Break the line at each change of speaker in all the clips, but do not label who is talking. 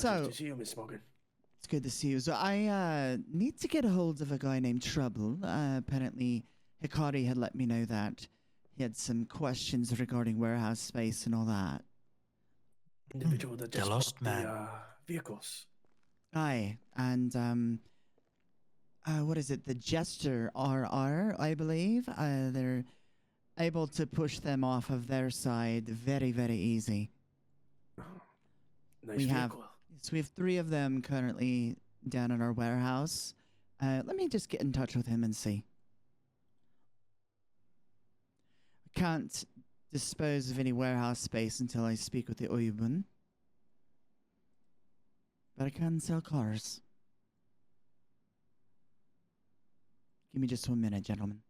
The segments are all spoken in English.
Pleasure
So,
to see you, Miss Morgan.
it's good to see you. So, I need to get a hold of a guy named Trouble. Apparently, Hikari had let me know that he had some questions regarding warehouse space and all that.
Individual that
The
just
lost
bought the
man.
vehicles.
Aye, and what is it? The Jester RR, I believe. They're able to push them off of their side very, very easy.
Oh, nice
We have
vehicle.
so we have 3 of them currently down in our warehouse. Let me just get in touch with him and see. I can't dispose of any warehouse space until I speak with the Oyubun. But I can sell cars. Give me just 1 minute, gentlemen.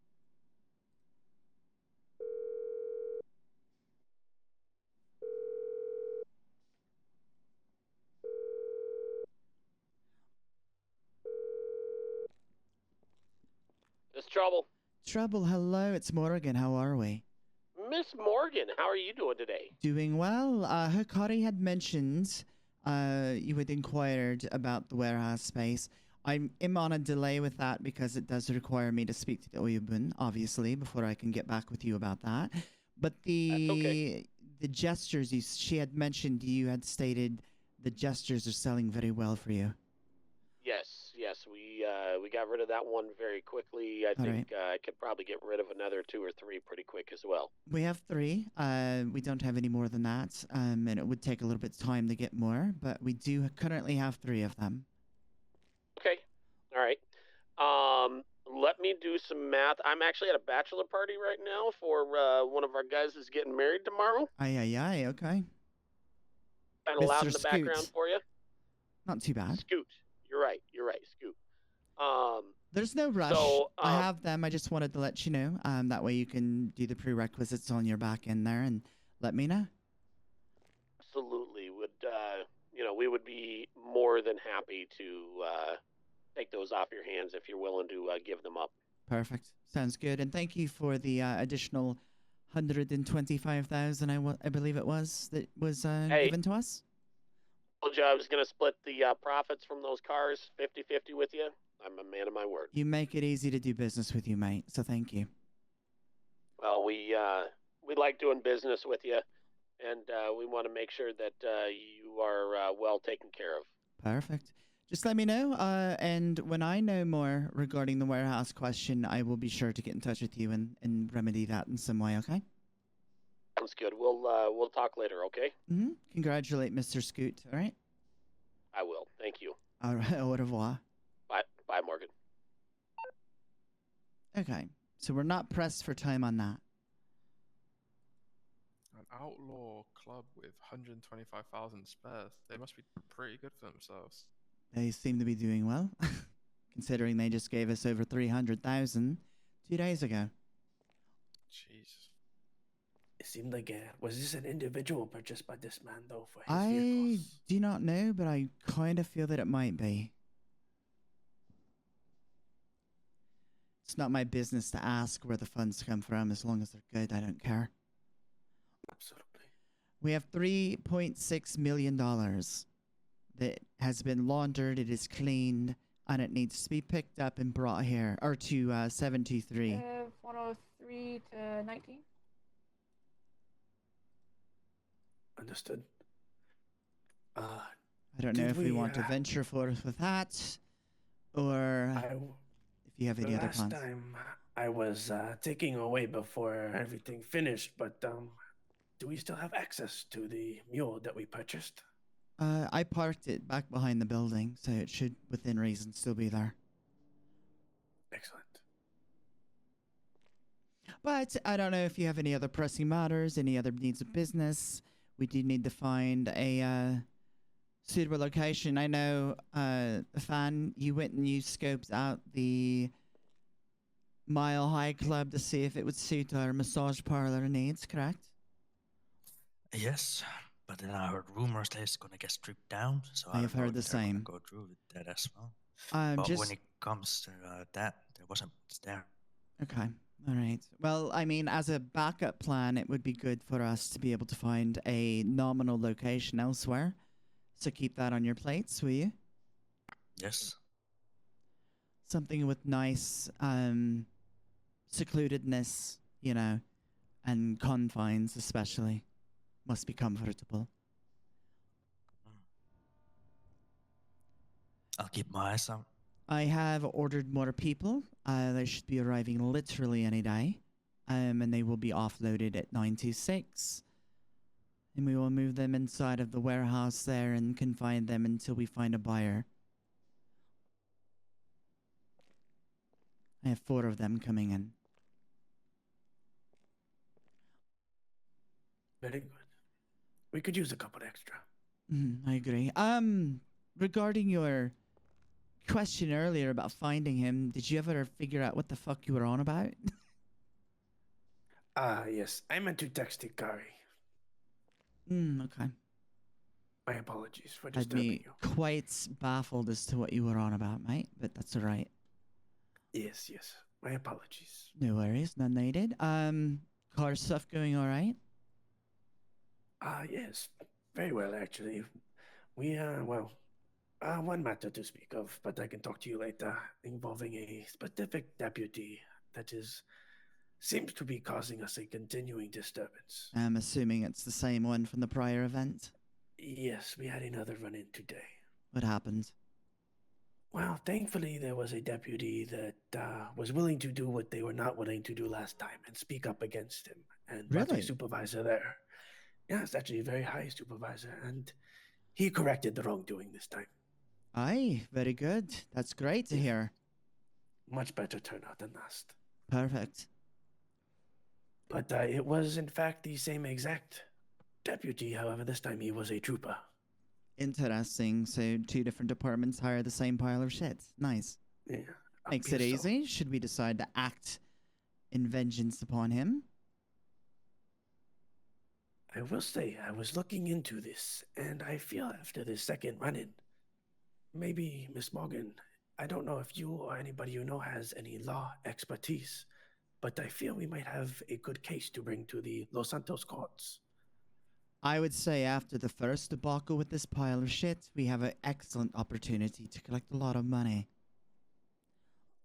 Miss Trouble.
Trouble, hello, it's Morgan. How are we?
Miss Morgan, how are you doing today?
Doing well. Hikari had mentioned you had inquired about the warehouse space. I'm on a delay with that because it does require me to speak to the Oyubun, obviously, before I can get back with you about that. But
That's okay.
the gestures, she had mentioned you had stated the gestures are selling very well for you.
Yes, we got rid of that one very quickly. I think I could probably get rid of another 2 or 3 pretty quick as well.
We have 3. We don't have any more than that, and it would take a little bit of time to get more, but we do currently have 3 of them.
Okay, all right. Let me do some math. I'm actually at a bachelor party right now for one of our guys who's getting married tomorrow.
Aye, okay.
Kind of loud in
Mr.
the background
Scoot.
for you.
Not too bad.
Scoot. You're right, Scoot.
There's no rush.
So,
I have them. I just wanted to let you know. That way you can do the prerequisites on your back end there and let me know.
Absolutely. We would be more than happy to take those off your hands if you're willing to give them up.
Perfect. Sounds good. And thank you for the additional 125,000. I believe it was that was given to us.
Told you I was going to split the profits from those cars 50-50 with you. I'm a man of my word.
You make it easy to do business with you, mate. So thank you.
Well, we like doing business with you, and we want to make sure that you are well taken care of.
Perfect. Just let me know, and when I know more regarding the warehouse question, I will be sure to get in touch with you and remedy that in some way, okay?
Sounds good. We'll talk later, okay?
Mm-hmm. Congratulate Mr. Scoot, all right?
I will. Thank you.
All right, au revoir.
Bye, Morgan.
Okay, so we're not pressed for time on that.
An outlaw club with 125,000 spares. They must be pretty good for themselves.
They seem to be doing well, considering they just gave us over 300,000 2 days ago.
Jesus.
It seemed like was this an individual purchased by this man though for his
I
vehicles?
do not know, but I kind of feel that it might be. It's not my business to ask where the funds come from. As long as they're good, I don't care.
Absolutely.
We have $3.6 million that has been laundered. It is cleaned, and it needs to be picked up and brought here, or to 723.
103 to 19.
Understood.
I don't know if we want to venture forth with that, or if you have any other plans.
Last time I was taking away before everything finished, but do we still have access to the mule that we purchased?
I parked it back behind the building, so it should, within reason, still be there.
Excellent.
But I don't know if you have any other pressing matters, any other needs of business. We do need to find a suitable location. I know, Fan, you went and you scoped out the Mile High Club to see if it would suit our massage parlor needs, correct?
Yes, but then I heard rumors that it's gonna get stripped down, so
I have
don't know
heard the
if they're gonna
same.
go through with that as well. But
Just
when it comes to that, there wasn't there.
okay. All right. Well, I mean, as a backup plan, it would be good for us to be able to find a nominal location elsewhere. So keep that on your plates, will you?
Yes.
Something with nice secludedness, you know, and confines especially. Must be comfortable.
I'll keep my eyes out.
I have ordered more people. They should be arriving literally any day. And they will be offloaded at 926. And we will move them inside of the warehouse there and confine them until we find a buyer. I have 4 of them coming in.
Very good. We could use a couple extra.
I agree. Regarding your question earlier about finding him, did you ever figure out what the fuck you were on about?
Yes. I meant to text Hikari.
Okay.
My apologies for
I'd
disturbing
be
you.
quite baffled as to what you were on about, mate, but that's alright.
Yes, yes. My apologies.
No worries, none needed. Car stuff going alright?
Yes. Very well, actually. We, one matter to speak of, but I can talk to you later, involving a specific deputy that seems to be causing us a continuing disturbance.
I'm assuming it's the same one from the prior event.
Yes, we had another run-in today.
What happened?
Well, thankfully, there was a deputy that was willing to do what they were not willing to do last time and speak up against him. And brought
Really?
a supervisor there. Yeah, it's actually a very high supervisor, and he corrected the wrongdoing this time.
Aye, very good. That's great to hear.
Much better turnout than last.
Perfect.
But it was, in fact, the same exact deputy. However, this time he was a trooper.
Interesting. So 2 different departments hire the same pile of shit. Nice.
Yeah.
Makes it
appears so.
easy. Should we decide to act in vengeance upon him?
I will say, I was looking into this, and I feel after this second run-in, maybe, Miss Morgan, I don't know if you or anybody you know has any law expertise, but I feel we might have a good case to bring to the Los Santos courts.
I would say after the first debacle with this pile of shit, we have an excellent opportunity to collect a lot of money.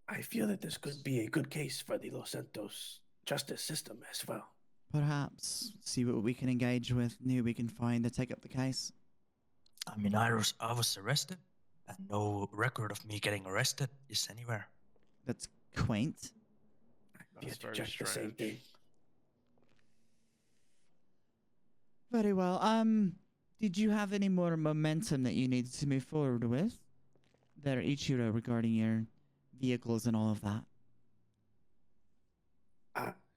I feel that this could be a good case for the Los Santos justice system as well.
Perhaps see what we can engage with, and who we can find to take up the case.
I mean, I was arrested, and no record of me getting arrested is anywhere.
That's quaint.
You
That's
had to
very
check the same
strange.
thing.
Very well. Did you have any more momentum that you needed to move forward with there, Ichiro, regarding your vehicles and all of that?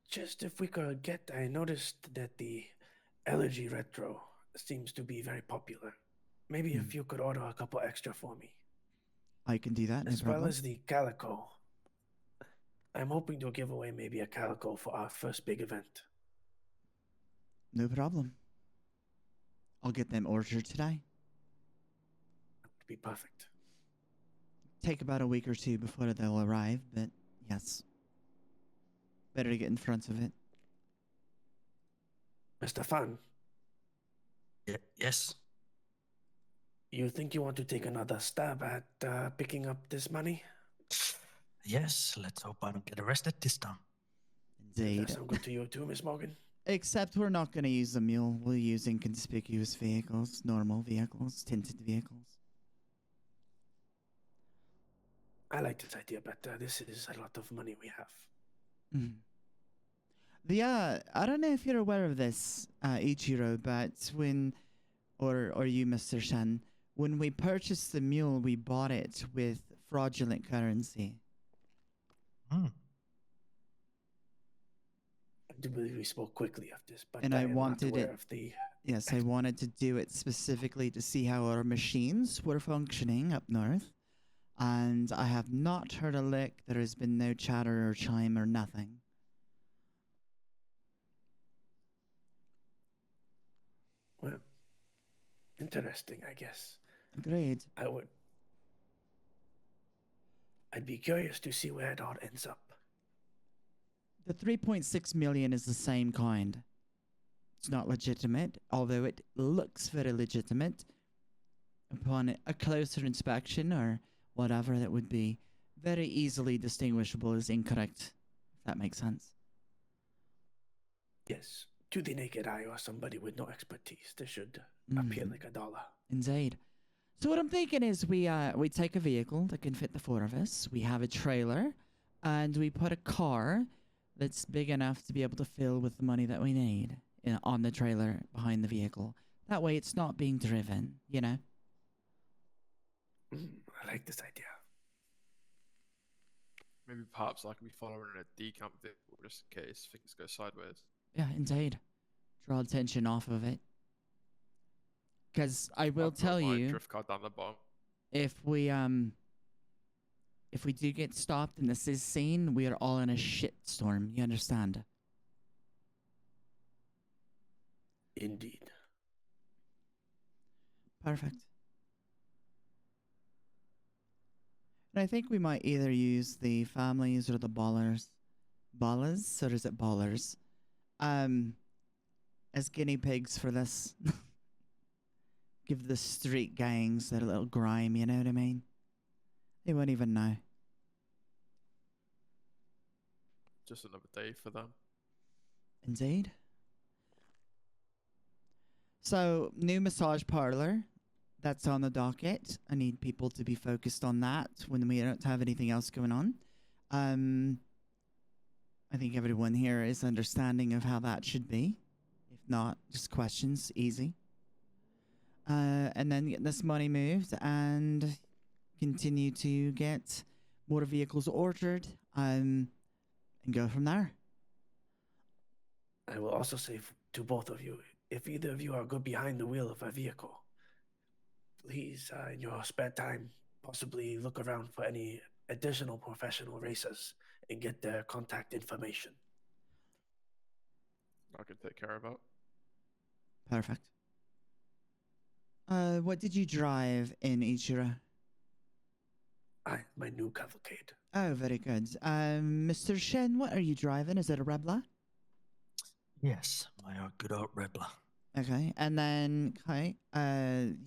Just if we could get, I noticed that the Elegy Retro seems to be very popular. Maybe if you could order a couple extra for me.
I can do that, no
As
problem.
well as the Calico. I'm hoping to give away maybe a Calico for our first big event.
No problem. I'll get them ordered today.
That would be perfect.
Take about a week or 2 before they'll arrive, but yes. Better to get in front of it.
Mr. Fan,
Yes.
you think you want to take another stab at picking up this money?
Yes, let's hope I don't get arrested this time.
Does
Indeed.
that sound good to you too, Miss Morgan?
Except we're not going to use the mule. We'll use inconspicuous vehicles, normal vehicles, tinted vehicles.
I like this idea, but this is a lot of money we have.
I don't know if you're aware of this, Ichiro, but or you, Mr. Shen, when we purchased the mule, we bought it with fraudulent currency.
Hmm.
I do believe we spoke quickly of this, but
And I
am not
wanted
aware
it-
of the.
Yes, I wanted to do it specifically to see how our machines were functioning up north. And I have not heard a lick. There has been no chatter or chime or nothing.
Well, interesting, I guess.
Agreed.
I'd be curious to see where it all ends up.
The 3.6 million is the same kind. It's not legitimate, although it looks very legitimate. upon a closer inspection or whatever, that would be very easily distinguishable as incorrect, if that makes sense.
Yes, to the naked eye or somebody with no expertise, this should appear like a dollar.
Indeed. So what I'm thinking is we take a vehicle that can fit the four of us. We have a trailer, and we put a car that's big enough to be able to fill with the money that we need on the trailer behind the vehicle. That way it's not being driven, you know?
I like this idea.
Maybe perhaps I can be following a decamp vehicle just in case things go sideways.
Yeah, indeed. Draw attention off of it. Because I will
I've got
tell
my
you,
drift car down the bottom.
if we do get stopped and this is seen, we are all in a shitstorm. You understand?
Indeed.
Perfect. And I think we might either use the families or the ballers. Ballers? Or is it ballers? As guinea pigs for this. Give the street gangs that a little grime, you know what I mean? They won't even know.
Just another day for them.
Indeed. So, new massage parlor. That's on the docket. I need people to be focused on that when we don't have anything else going on. I think everyone here is understanding of how that should be. If not, just questions, easy. And then get this money moved and continue to get more vehicles ordered and go from there.
I will also say to both of you, if either of you are good behind the wheel of a vehicle, please, in your spare time, possibly look around for any additional professional racers and get their contact information.
I can take care of it.
Perfect. What did you drive in Ichira?
My new cavalcade.
Oh, very good. Mr. Shen, what are you driving? Is it a Rebla?
Yes, my good old Rebla.
Okay, and then, okay,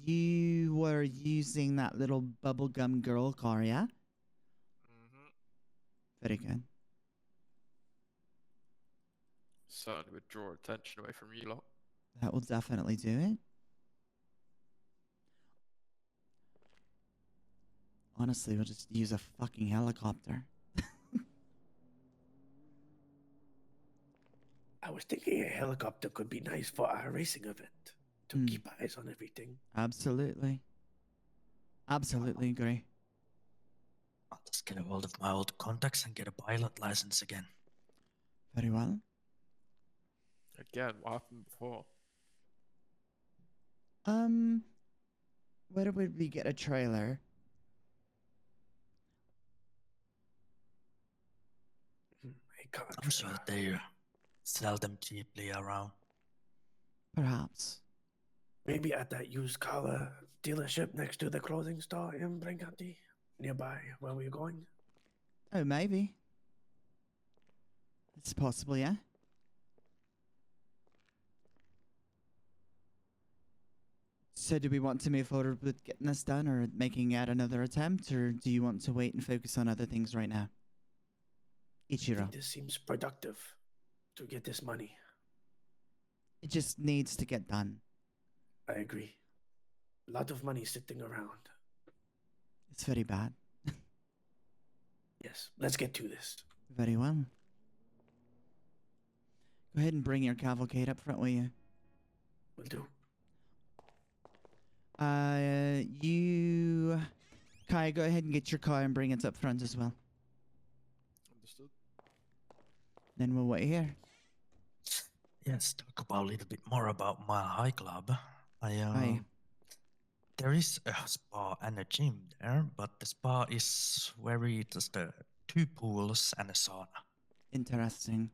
you were using that little bubblegum girl car, yeah?
Mm-hmm.
Very good.
Certainly would draw attention away from you lot.
That will definitely do it. Honestly, we'll just use a fucking helicopter.
I was thinking a helicopter could be nice for our racing event to keep eyes on everything.
Absolutely. Absolutely agree.
I'll just get a hold of my old contacts and get a pilot license again.
Very well.
Again, what happened before?
Where would we get a trailer?
I'm sure they sell them cheaply around.
Perhaps.
Maybe at that used car dealership next to the clothing store in Blaine County, nearby where we're going.
Oh, maybe. It's possible, yeah? So do we want to move forward with getting this done or making yet another attempt, or do you want to wait and focus on other things right now?
I
Ichiro.
think this seems productive to get this money.
It just needs to get done.
I agree. A lot of money sitting around.
It's very bad.
Yes, let's get to this.
Very well. Go ahead and bring your cavalcade up front, will you?
Will do.
Kai, go ahead and get your car and bring it up front as well.
Understood.
Then we'll wait here.
Yes, talk about a little bit more about Mile High Club.
Aye.
There is a spa and a gym there, but the spa is very just two pools and a sauna.
Interesting.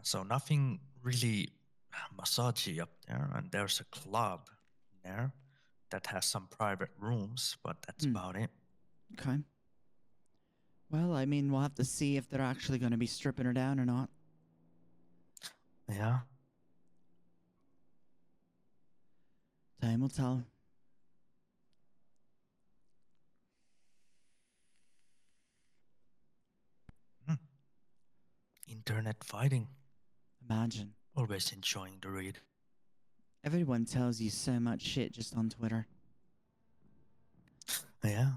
So nothing really massagey up there, and there's a club there that has some private rooms, but that's about it.
Okay. Well, I mean, we'll have to see if they're actually going to be stripping her down or not.
Yeah.
Time will tell.
internet fighting.
Imagine.
Always enjoying the read.
Everyone tells you so much shit just on Twitter.
Yeah.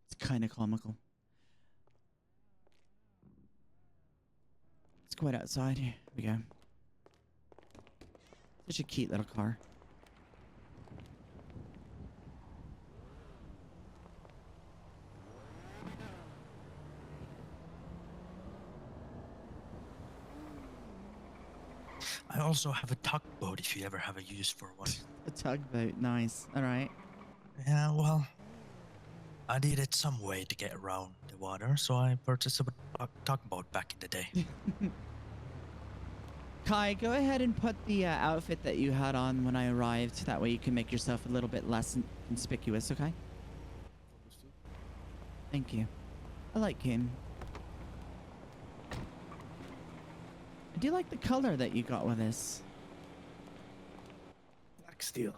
It's kind of comical. Let's go outside. Here we go. Such a cute little car.
I also have a tugboat if you ever have a use for one.
A tugboat. Nice. All right.
Yeah, well, I needed some way to get around the water, so I purchased a tugboat back in the day.
Kai, go ahead and put the outfit that you had on when I arrived. That way you can make yourself a little bit less conspicuous, okay?
Understood.
Thank you. I like him. I do like the color that you got with this.
Black steel.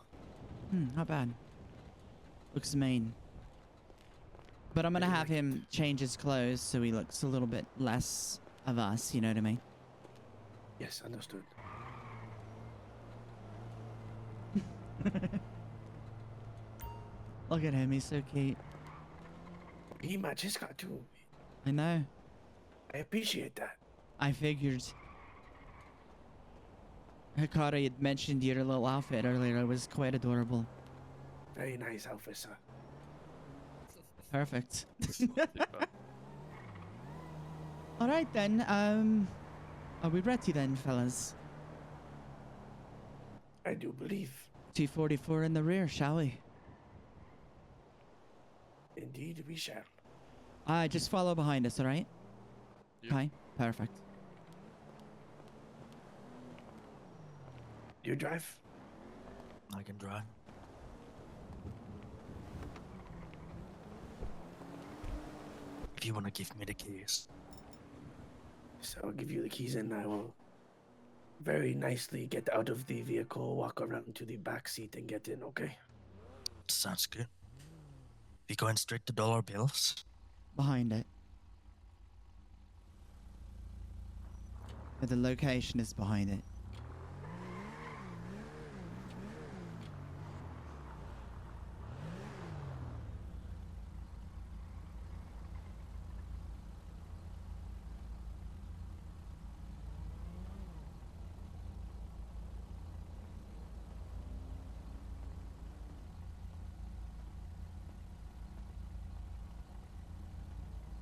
Not bad. Looks mean. But I'm gonna have him change his clothes so he looks a little bit less of us, you know what I mean?
Yes, understood.
Look at him, he's so cute.
He matches got too.
I know.
I appreciate that.
I figured. Hikari had mentioned your little outfit earlier. It was quite adorable.
Very nice outfit, sir.
Perfect.
It's not too bad.
All right then. Are we ready then, fellas?
I do believe.
244 in the rear, shall we?
Indeed, we shall.
Just follow behind us, all right?
Yep.
Okay, perfect.
You drive?
I can drive. If you want to give me the keys.
So I'll give you the keys and I will very nicely get out of the vehicle, walk around to the back seat and get in, okay?
Sounds good. We going straight to dollar bills?
Behind it. But the location is behind it.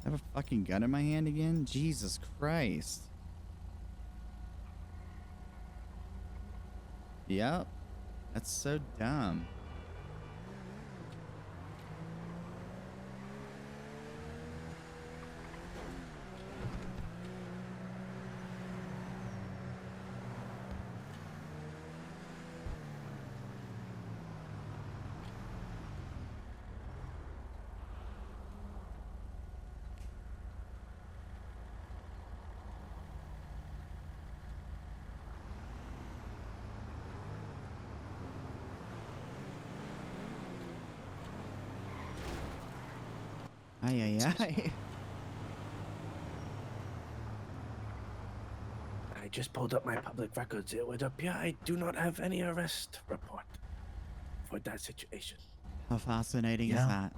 I have a fucking gun in my hand again? Jesus Christ. Yep. That's so dumb. Ay, ay, ay.
I just pulled up my public records. It would appear I do not have any arrest report for that situation.
How fascinating is
Yeah.
that?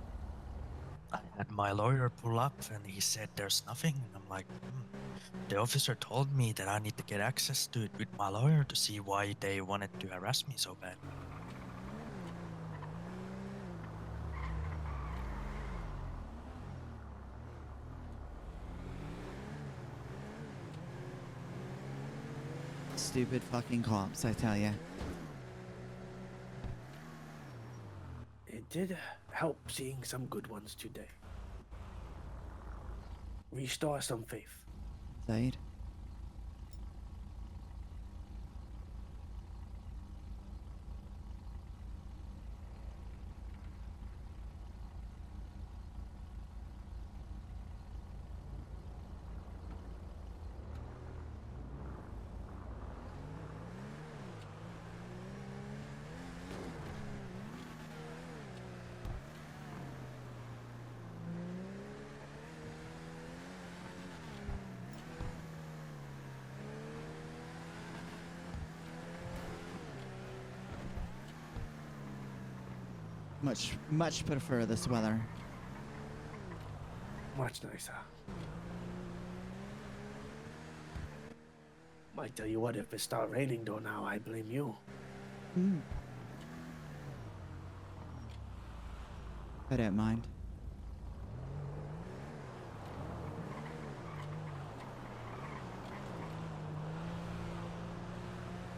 I had my lawyer pull up and he said there's nothing. And I'm like, The officer told me that I need to get access to it with my lawyer to see why they wanted to arrest me so bad.
Stupid fucking cops, I tell ya.
It did help seeing some good ones today. Restore some faith.
Zaid. Much prefer this weather.
Much nicer. Might tell you what, if it start raining though now, I blame you.
Mm. I don't mind.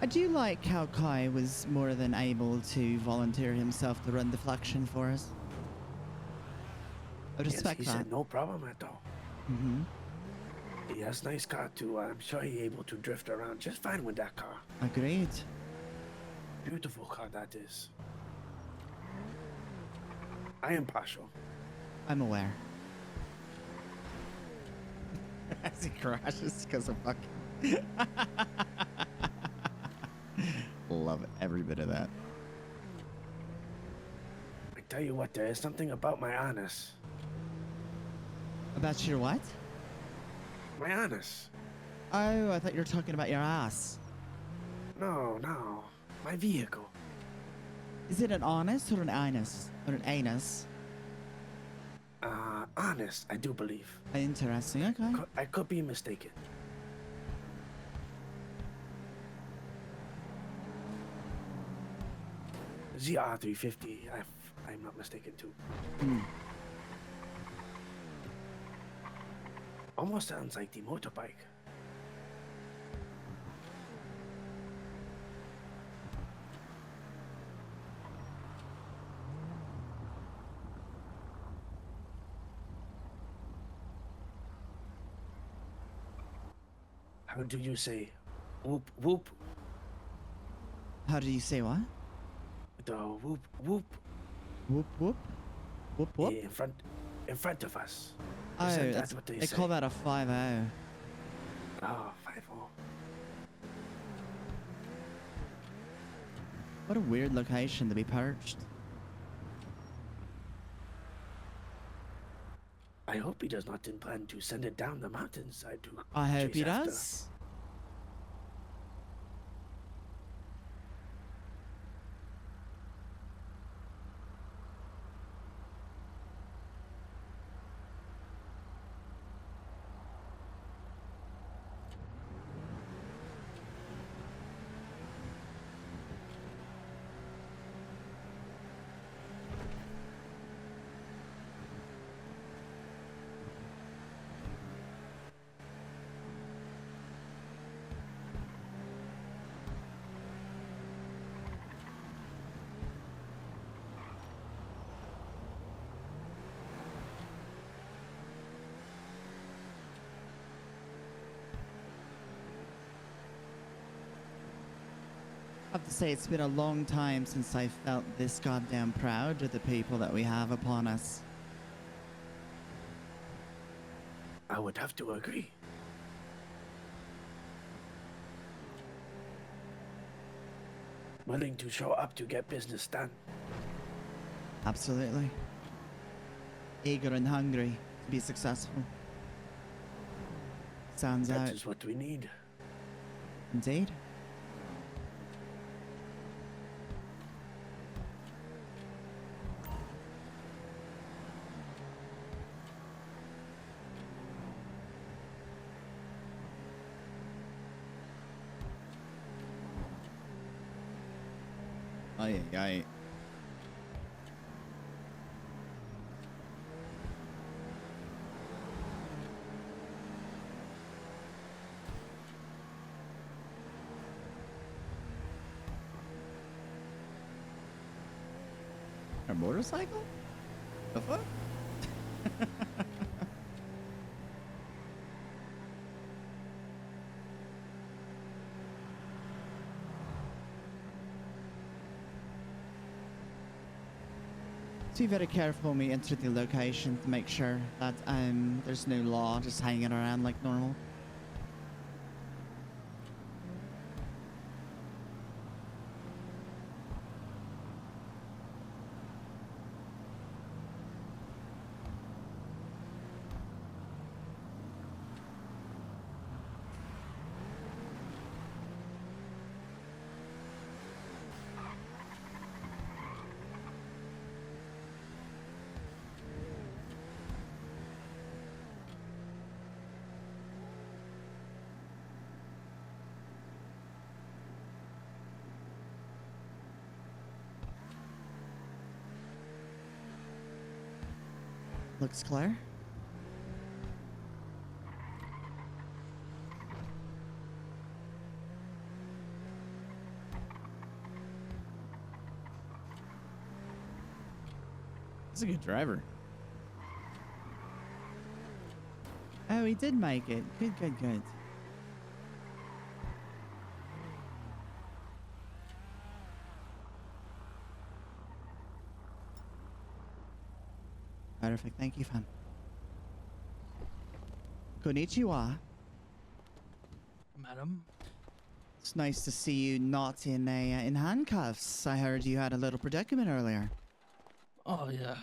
I do like how Kai was more than able to volunteer himself to run deflection for us. I respect
Yes, he
that.
said no problem at all.
Mm-hmm.
He has nice car too. I'm sure he's able to drift around just fine with that car.
Agreed.
Beautiful car that is. I am partial.
I'm aware. As he crashes because of fucking... Love every bit of that.
I tell you what, there is something about my honest.
About your what?
My honest.
Oh, I thought you were talking about your ass.
No, no. My vehicle.
Is it an honest or an anus? Or an anus?
Honest, I do believe.
Interesting, okay.
I could be mistaken. ZR350, I'm not mistaken too.
Hmm.
Almost sounds like the motorbike. How do you say whoop whoop?
How do you say what?
The whoop whoop
Whoop whoop? Whoop whoop?
in front of us.
Oh,
Isn't that what they say?
call that a 5-0.
Oh, 5-0.
What a weird location to be perched.
I hope he does not intend to send it down the mountainside to
I hope he
chase after.
does. I have to say, it's been a long time since I felt this goddamn proud of the people that we have upon us.
I would have to agree. Willing to show up to get business done.
Absolutely. Eager and hungry to be successful. Sounds
That
out.
is what we need.
Indeed. Ay, ay, ay. A motorcycle? The fuck? Be very careful when we enter the location to make sure that there's no law just hanging around like normal. Looks clear. He's a good driver. Oh, he did make it. Good, good, good. Perfect. Thank you, fan. Konnichiwa.
Madam?
It's nice to see you not in handcuffs. I heard you had a little predicament earlier.
Oh, yeah.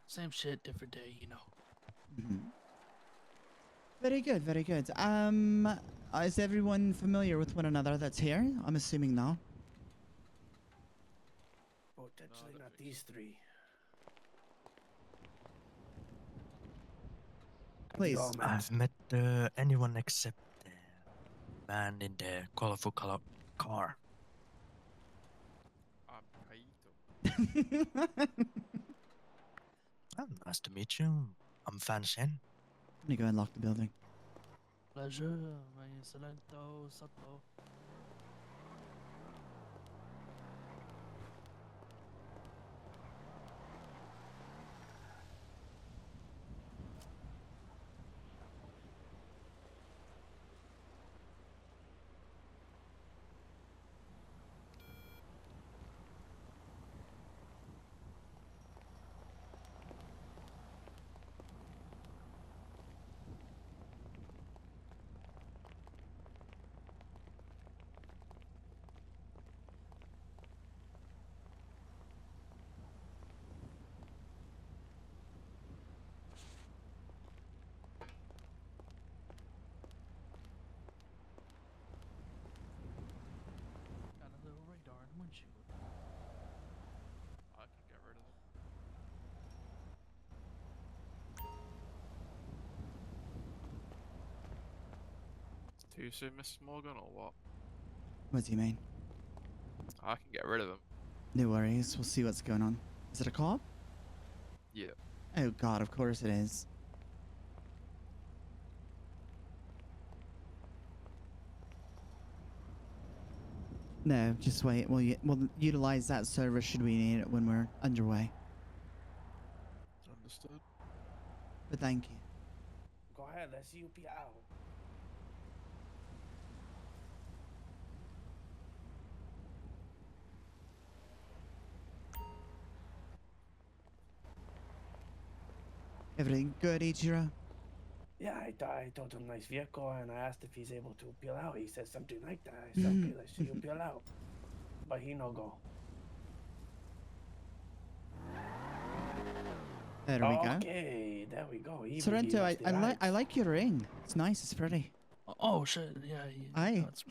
Same shit, different day, you know.
Mm-hmm. Very good, very good. Is everyone familiar with one another that's here? I'm assuming no.
Potentially
No, I don't
not
think
these three.
Please.
All met.
I've met anyone except the man in the colorful car.
Kaito.
Oh, nice to meet you. I'm Fan Shen.
Let me go and lock the building.
Pleasure, my Salento, Sato. Got a little radar in the windshield.
I can get rid of them. It's too soon, Mrs. Morgan, or what?
What do you mean?
I can get rid of them.
No worries. We'll see what's going on. Is it a cop?
Yeah.
Oh god, of course it is. No, just wait. We'll utilize that service should we need it when we're underway.
Understood.
But thank you.
Go ahead, let's see you be out.
Everything good, Ichiro?
Yeah, I told him nice vehicle, and I asked if he's able to peel out. He said something like that. I said, okay, let's see you peel out. But he no go.
There we go.
Okay, there we go. He
Sorrento,
really
I
loves the
like your ring. It's nice. It's pretty.
Oh, shit, yeah.
Aye.
That's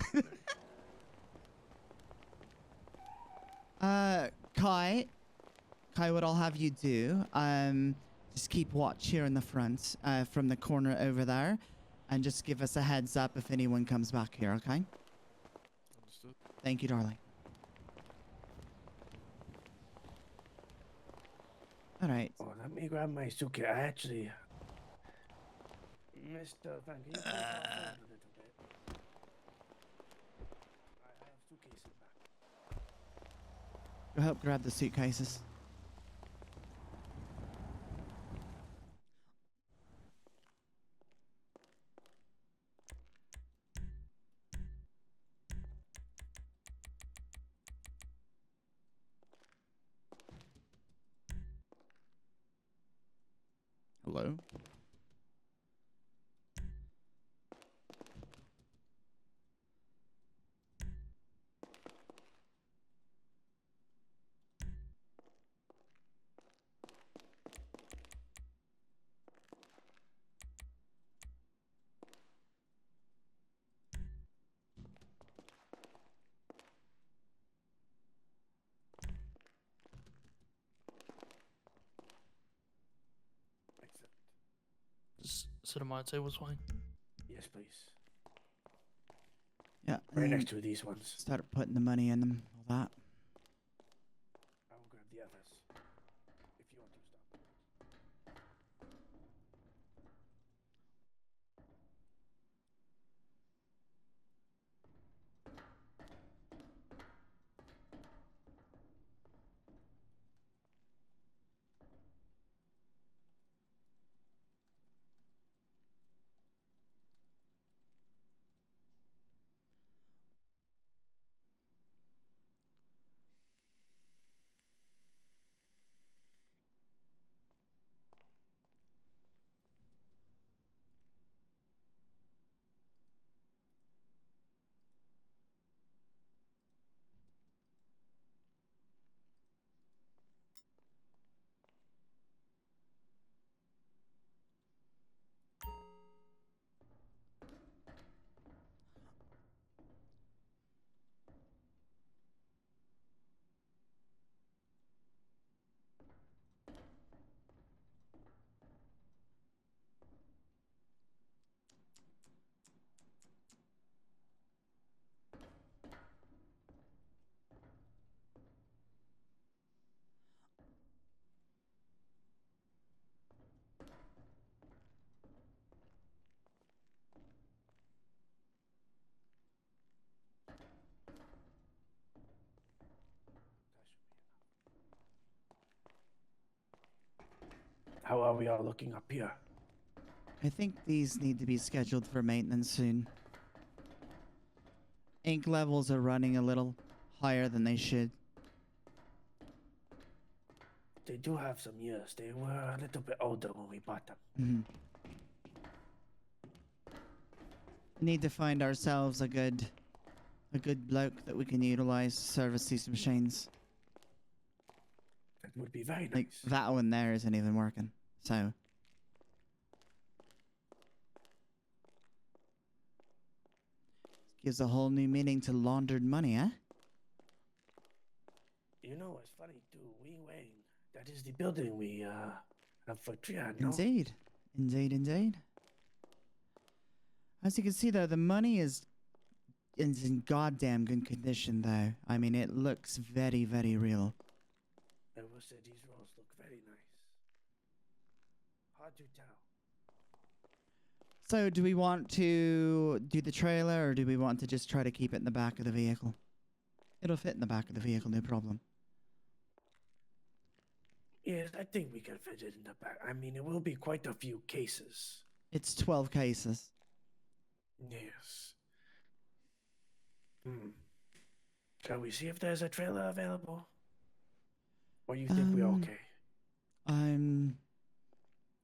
Kai, what I'll have you do, just keep watch here in the front, from the corner over there, and just give us a heads up if anyone comes back here, okay?
Understood.
Thank you, darling. All right.
Oh, let me grab my suitcase. I actually, Mr. Van, can you please hold on a little bit? I have suitcases back.
Go help grab the suitcases. Hello?
Excellent.
Sit on my table's fine.
Yes, please.
Yeah.
Right next to these ones.
Start putting the money in them, all that.
I will grab the others. If you want to stop. How are we all looking up here?
I think these need to be scheduled for maintenance soon. Ink levels are running a little higher than they should.
They do have some years. They were a little bit older when we bought them.
Mm-hmm. We need to find ourselves a good bloke that we can utilize to service these machines.
That would be very
Like,
nice.
that one there isn't even working, so... Gives a whole new meaning to laundered money, eh?
You know what's funny too? Wayne. That is the building we have for triad, no?
Indeed. Indeed, indeed. As you can see though, the money is in goddamn good condition though. I mean, it looks very, very real.
I will say these rolls look very nice. Hard to tell.
So, do we want to do the trailer, or do we want to just try to keep it in the back of the vehicle? It'll fit in the back of the vehicle, no problem.
Yes, I think we can fit it in the back. I mean, it will be quite a few cases.
It's 12 cases.
Yes. Shall we see if there's a trailer available? Or you think we're okay?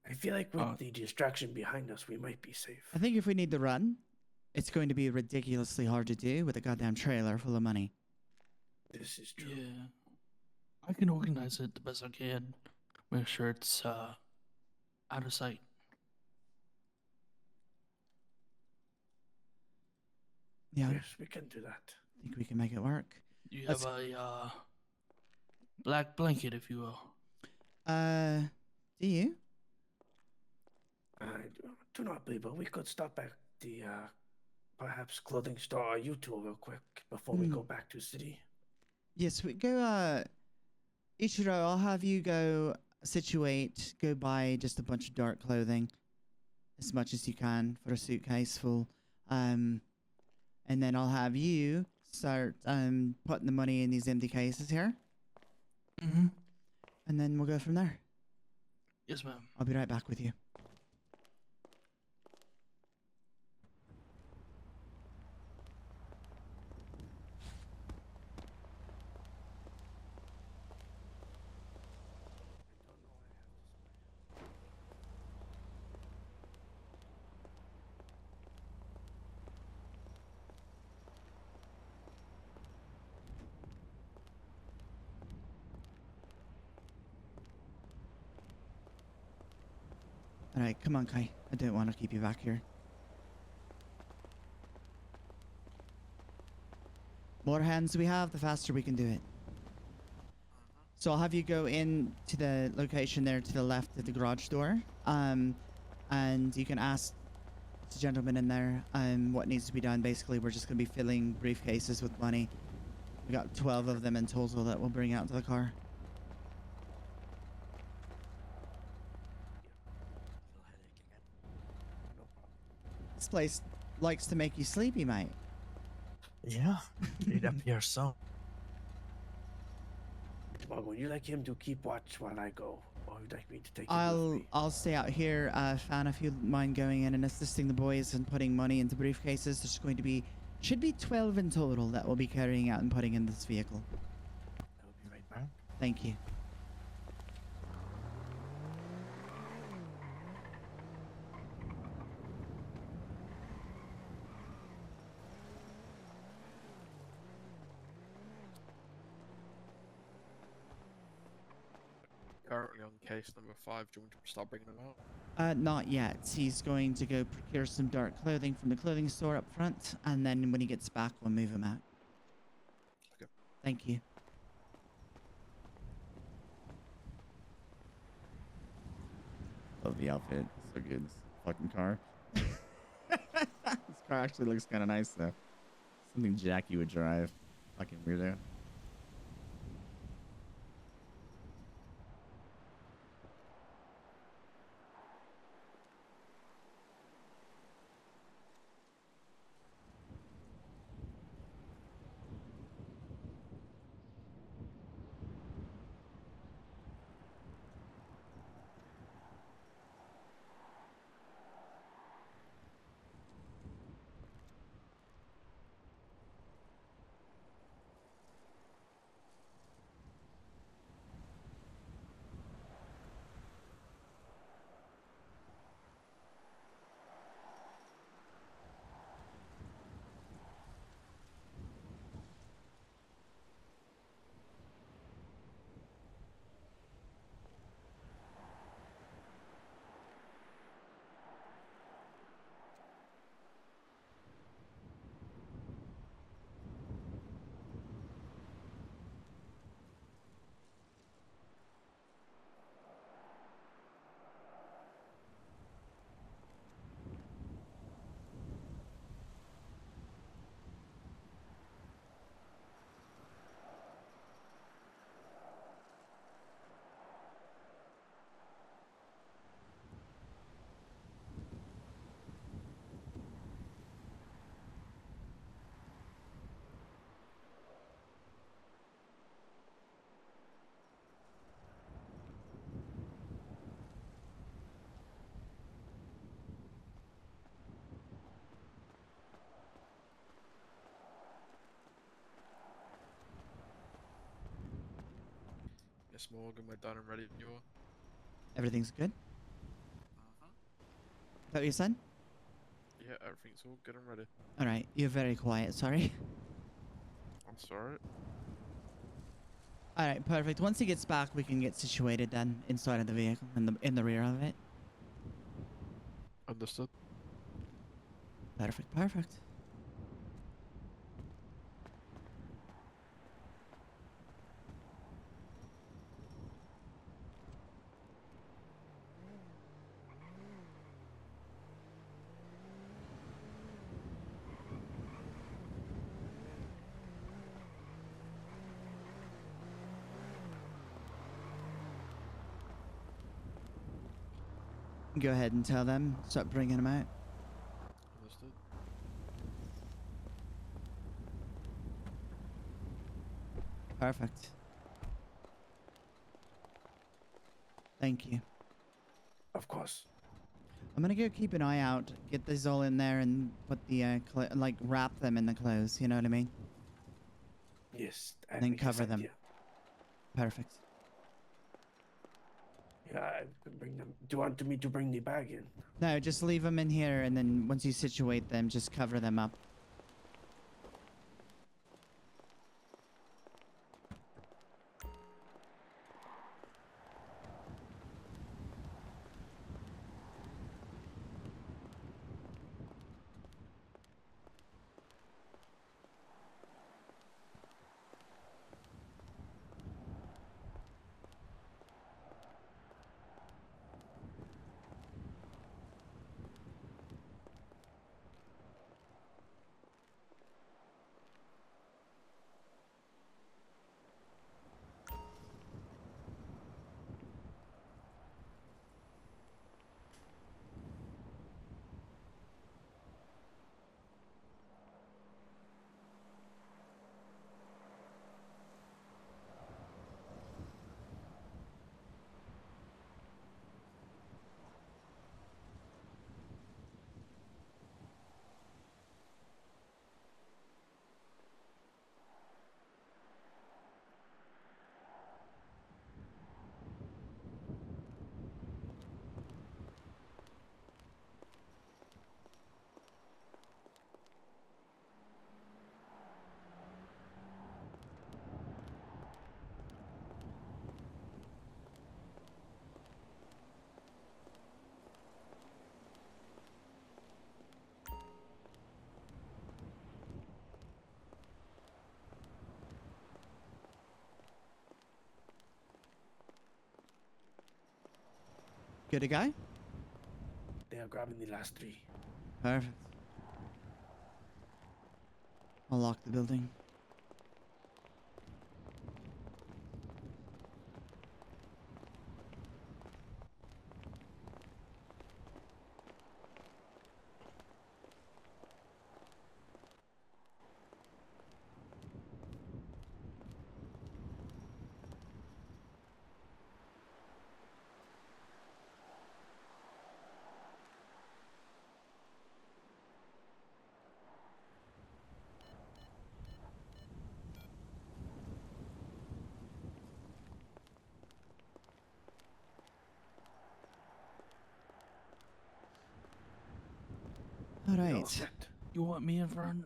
I feel like with the distraction behind us, we might be safe.
I think if we need to run, it's going to be ridiculously hard to do with a goddamn trailer full of money.
This is true.
Yeah. I can organize it the best I can. Make sure it's out of sight.
Yeah,
Yes, we can do that.
I think we can make it work.
You have a black blanket, if you will.
Do you?
I do not believe, but we could stop at the perhaps clothing store or you two real quick before we go back to city.
Yes, we go, Ichiro, I'll have you go buy just a bunch of dark clothing. As much as you can for a suitcase full. And then I'll have you start putting the money in these empty cases here.
Mm-hmm.
And then we'll go from there.
Yes, ma'am.
I'll be right back with you. Alright, come on, Kai. I don't want to keep you back here. More hands we have, the faster we can do it. So I'll have you go in to the location there to the left of the garage door. And you can ask the gentleman in there what needs to be done. Basically, we're just going to be filling briefcases with money. We got 12 of them in total that we'll bring out to the car. This place likes to make you sleepy, mate.
Yeah, it appears so.
Well, would you like him to keep watch while I go? Or would you like me to take him with me?
I'll stay out here, Fan, if you mind going in and assisting the boys and putting money into briefcases. There's going to be, should be 12 in total that we'll be carrying out and putting in this vehicle.
I'll be right back.
Thank you.
Currently on case number 5. Do you want to start bringing them out?
Not yet. He's going to go procure some dark clothing from the clothing store up front, and then when he gets back, we'll move him out.
Okay.
Thank you.
Love the outfit. So good. This fucking car. This car actually looks kind of nice, though. Something Jackie would drive. Fucking weirdo.
Miss Morgan, we're done and ready when you are.
Everything's good?
Uh-huh.
Is that what you said?
Yeah, everything's all good and ready.
Alright, you're very quiet, sorry.
I'm sorry.
Alright, perfect. Once he gets back, we can get situated then inside of the vehicle, in the rear of it.
Understood.
Perfect, perfect. Go ahead and tell them, start bringing them out.
Understood.
Perfect. Thank you.
Of course.
I'm gonna go keep an eye out, get these all in there, and put the like wrap them in the clothes. You know what I mean?
Yes.
And then
make a
cover
set,
them.
Yeah.
Perfect.
Yeah, I can bring them. Do you want me to bring the bag in?
No, just leave them in here, and then once you situate them, just cover them up. Good to go?
They are grabbing the last three.
Perfect. I'll lock the building. All
You're all
right.
set.
You want me in front,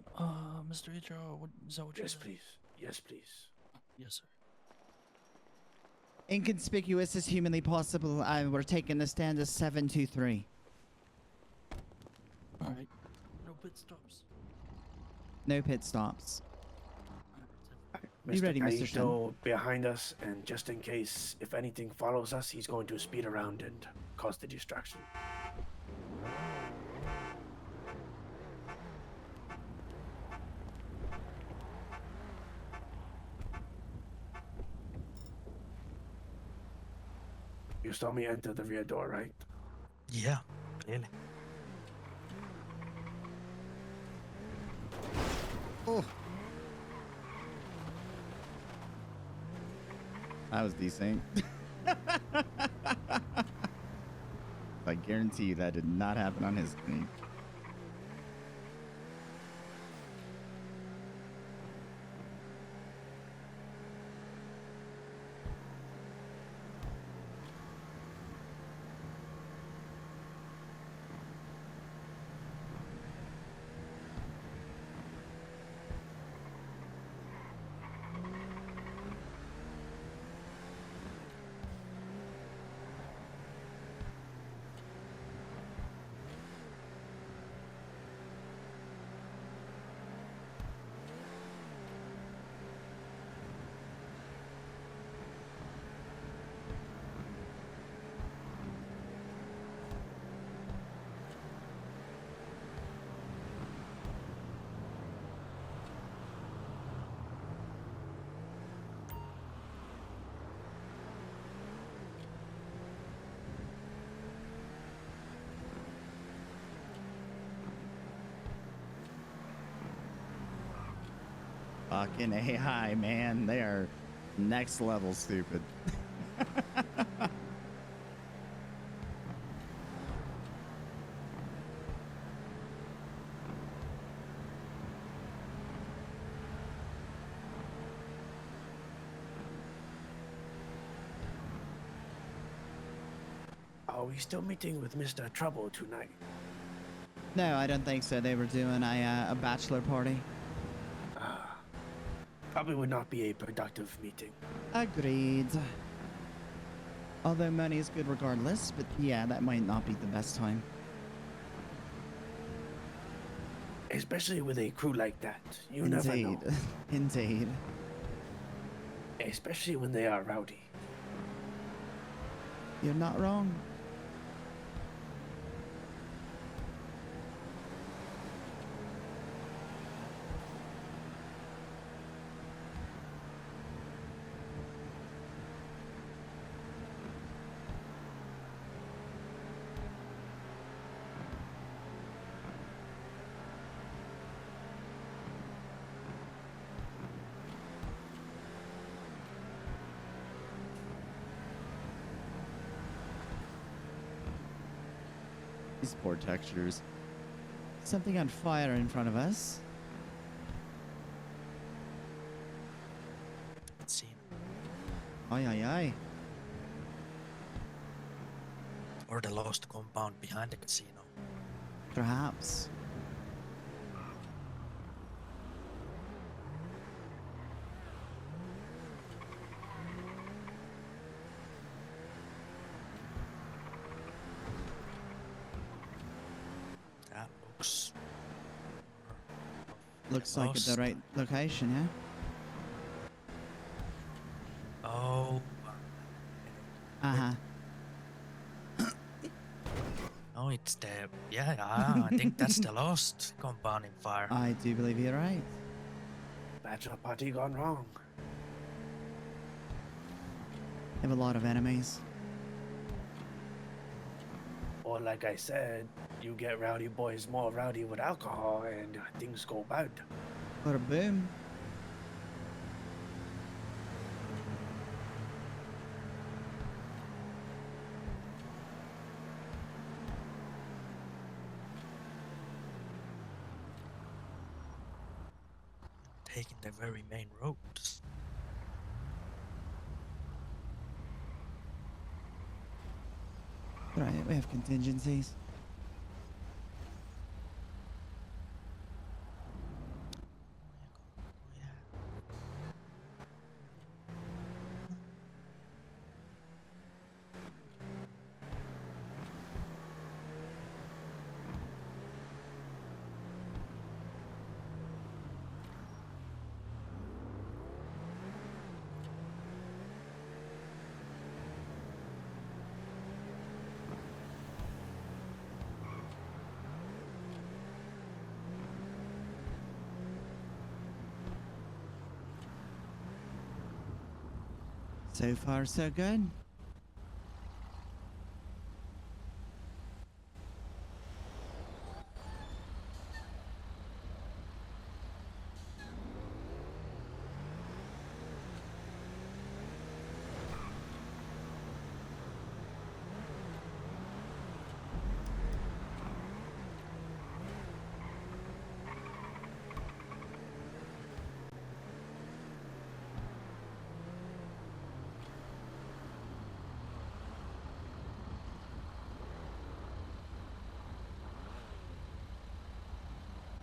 Mr. HR? What, is that what you
Yes,
said?
please. Yes, please.
Yes, sir.
Inconspicuous as humanly possible. We're taking the stand as 723.
All right. No pit stops.
No pit stops.
Mr.
ready, Mr. Shen?
Kaito behind us, and just in case if anything follows us, he's going to speed around and cause the distraction. You saw me enter the rear door, right?
Yeah, clearly.
Oh. That was decent. I guarantee you that did not happen on his screen. Fucking AI, man. They are next level stupid.
Are we still meeting with Mr. Trouble tonight?
No, I don't think so. They were doing a bachelor party.
Probably would not be a productive meeting.
Agreed. Although money is good regardless, but yeah, that might not be the best time.
Especially with a crew like that. You never know.
Indeed.
Especially when they are rowdy.
You're not wrong.
These poor textures.
Something on fire in front of us.
Casino.
Aye, aye, aye.
Or the lost compound behind the casino.
Perhaps.
That looks...
Looks like it's the
Lost.
right location,
Oh...
yeah? Uh-huh.
Oh, it's the... Yeah, I think that's the lost compound in fire.
I do believe you're right.
Bachelor party gone wrong.
Have a lot of enemies.
Or like I said, you get rowdy boys more rowdy with alcohol and things go bad.
Or boom.
Taking the very main roads.
Right, we have contingencies. So far, so good.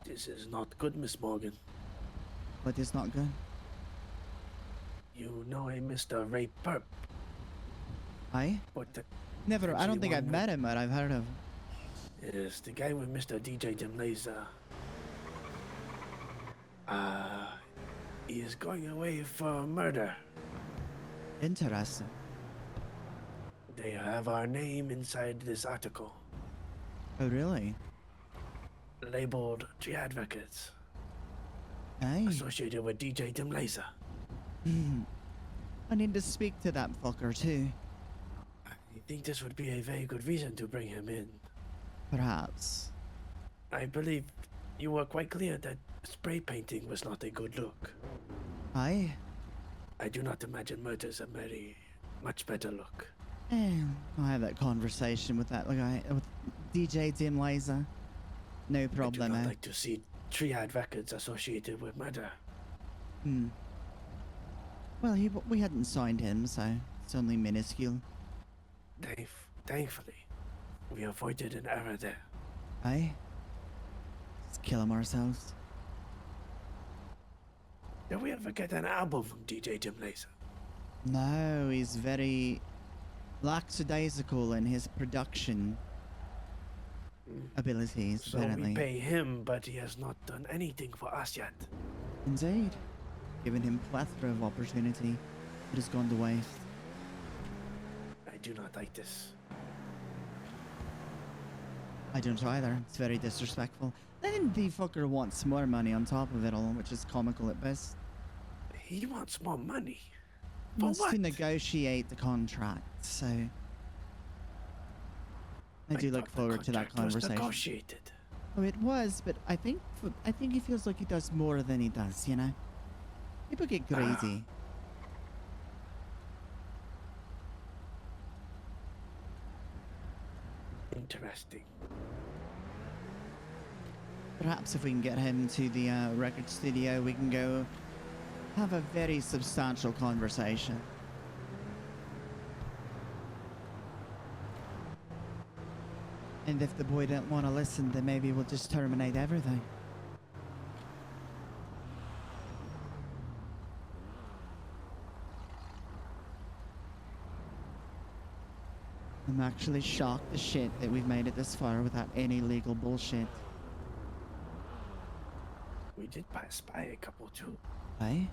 This is not good, Miss Morgan.
But it's not good.
You know a Mr. Ray Perp,
Aye?
but the,
Never, I don't think I've
G1
met him, but I've heard of him.
is the guy with Mr. DJ Demlaser. He is going away for murder.
Interesting.
They have our name inside this article,
Oh, really?
labeled Jihad Records,
Aye.
associated with DJ Demlaser.
I need to speak to that fucker, too.
I think this would be a very good reason to bring him in.
Perhaps.
I believe You were quite clear that spray painting was not a good look.
Aye.
I do not imagine murder's a very much better look.
I'll have that conversation with that guy, with DJ Dim Laser. No
I do
problem,
not like to see triad records associated with murder.
Well, we hadn't signed him, so it's only minuscule.
Thankfully, we avoided an error there.
Aye. Let's kill him ourselves.
Did we ever get an album from DJ Dim Laser?
No, he's very lackadaisical in his production abilities,
So
apparently.
we pay him, but he has not done anything for us yet.
Indeed. Given him plethora of opportunity, it has gone to waste.
I do not like this.
I don't either. It's very disrespectful. Then the fucker wants more money on top of it all, which is comical at best.
He wants more money.
He
For
wants
what?
to negotiate the contract, so I do look
thought the
forward to that
contract was
conversation.
negotiated.
Oh, it was, but I think he feels like he does more than he does, you know? People get greedy.
Interesting.
Perhaps if we can get him to the record studio, we can go have a very substantial conversation. And if the boy don't want to listen, then maybe we'll just terminate everything. I'm actually shocked as shit that we've made it this far without any legal bullshit.
We did pass by a couple too.
Eh?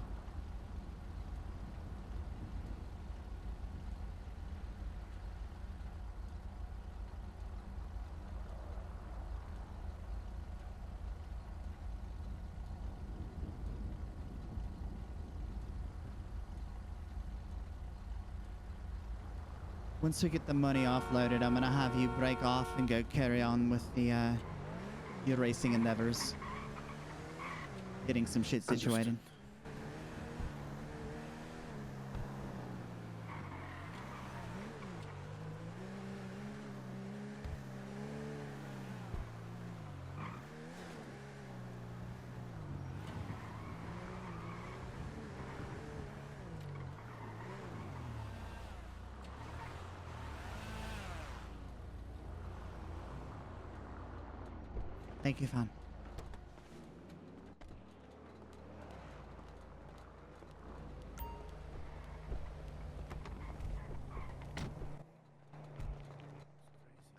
Once we get the money offloaded, I'm gonna have you break off and go carry on with the your racing endeavors. Getting some shit situated.
Understood.
Thank you, Fan.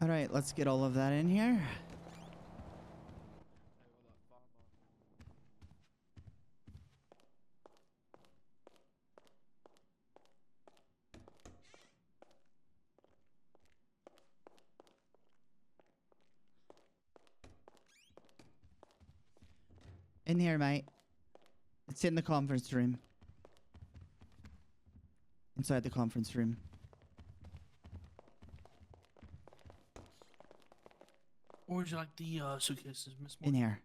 All right, let's get all of that in here. In here, mate. It's in the conference room. Inside the conference room.
Or would you like the suitcases, Miss
In
Morgan?
here.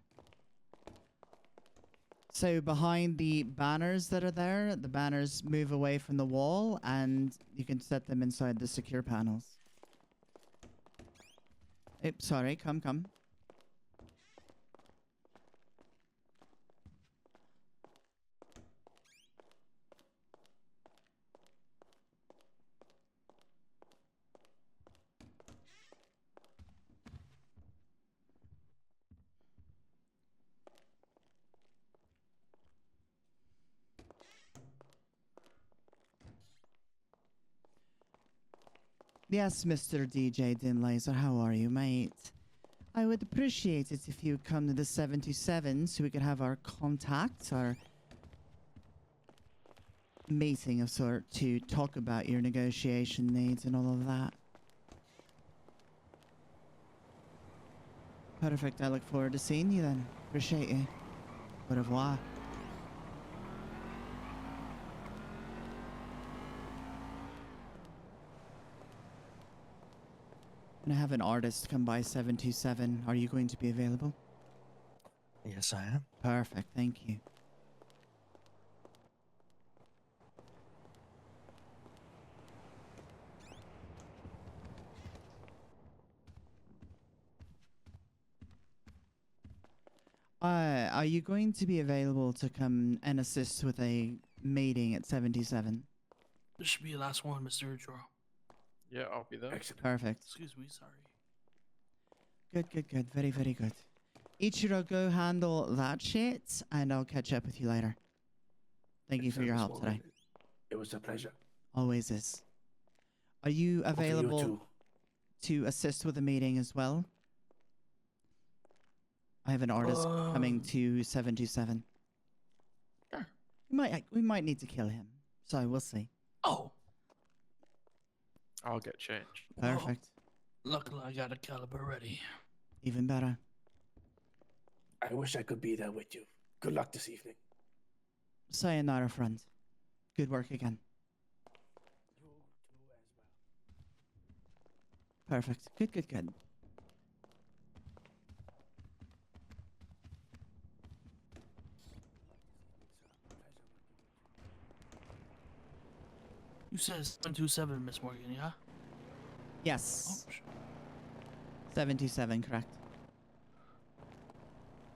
So behind the banners that are there, the banners move away from the wall and you can set them inside the secure panels. Oops, sorry, come. Yes, Mr. DJ Dim Laser, how are you, mate? I would appreciate it if you would come to the 727 so we could have our contact, our meeting of sort to talk about your negotiation needs and all of that. Perfect, I look forward to seeing you then. Appreciate you. Au revoir. And I have an artist come by 727. Are you going to be available?
Yes, I am.
Perfect. Thank you. Are you going to be available to come and assist with a meeting at 77?
This should be the last one, Mr. Joro.
Yeah, I'll be there.
Excellent.
Perfect.
Excuse me, sorry.
Good, good, good. Very, very good. Ichiro, go handle that shit, and I'll catch up with you later. Thank you for
Excellent,
your
Miss
help
Morgan.
today.
It was a pleasure.
Always is. Are you
Hopefully you
available
too.
to assist with the meeting as well? I have an artist coming to 727.
Sure.
We might need to kill him, so we'll see.
Oh,
I'll get changed.
Well,
Perfect.
luckily I got a caliber ready.
Even better.
I wish I could be there with you. Good luck this evening.
Sayonara, friend. Good work again.
You too as well.
Perfect. Good, good, good.
You said 727, Miss Morgan, yeah?
Yes.
Oh, sure.
727, correct.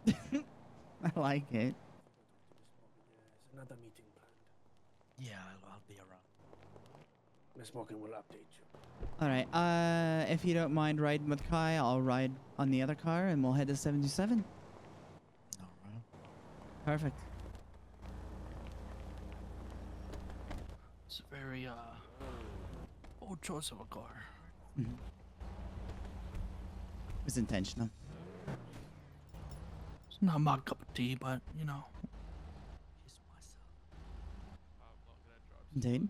I like it.
There's another meeting planned.
Yeah, I'll be around.
Miss Morgan will update you.
Alright, if you don't mind riding with Kai, I'll ride on the other car and we'll head to 727.
Alright.
Perfect.
It's a very, old choice of a car.
It was intentional.
It's not my cup of tea, but, you know.
Kiss myself.
I'm not gonna drive.
Indeed.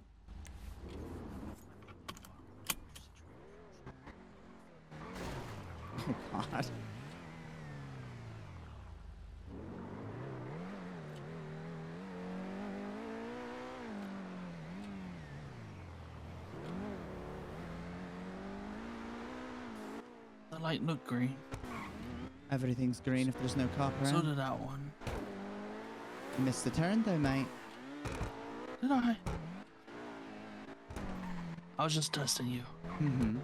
Oh god.
The light looked green.
Everything's green if there's no cop
So
around.
did that one.
You missed the turn though, mate.
Did I? I was just testing you.
Mm-hmm.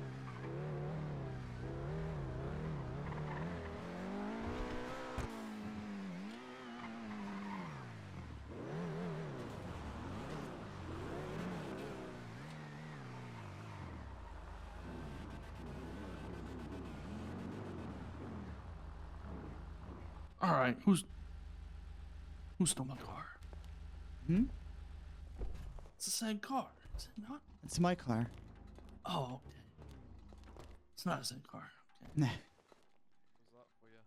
Alright, who stole my car?
Hmm?
It's the same car, is it not?
It's my car.
Oh, okay. It's not the same car. Okay.
Nah.
What's that for you?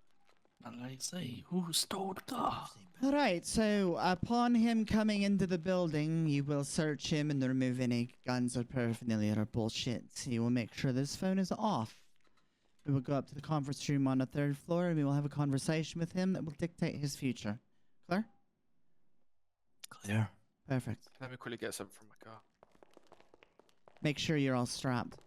Not like say, who stole the car?
Alright, so upon him coming into the building, you will search him and remove any guns or paraphernalia or bullshit. You will make sure this phone is off. We will go up to the conference room on the 3rd floor and we will have a conversation with him that will dictate his future. Clear?
Clear.
Perfect.
Let me quickly get something from my car.
Make sure you're all strapped.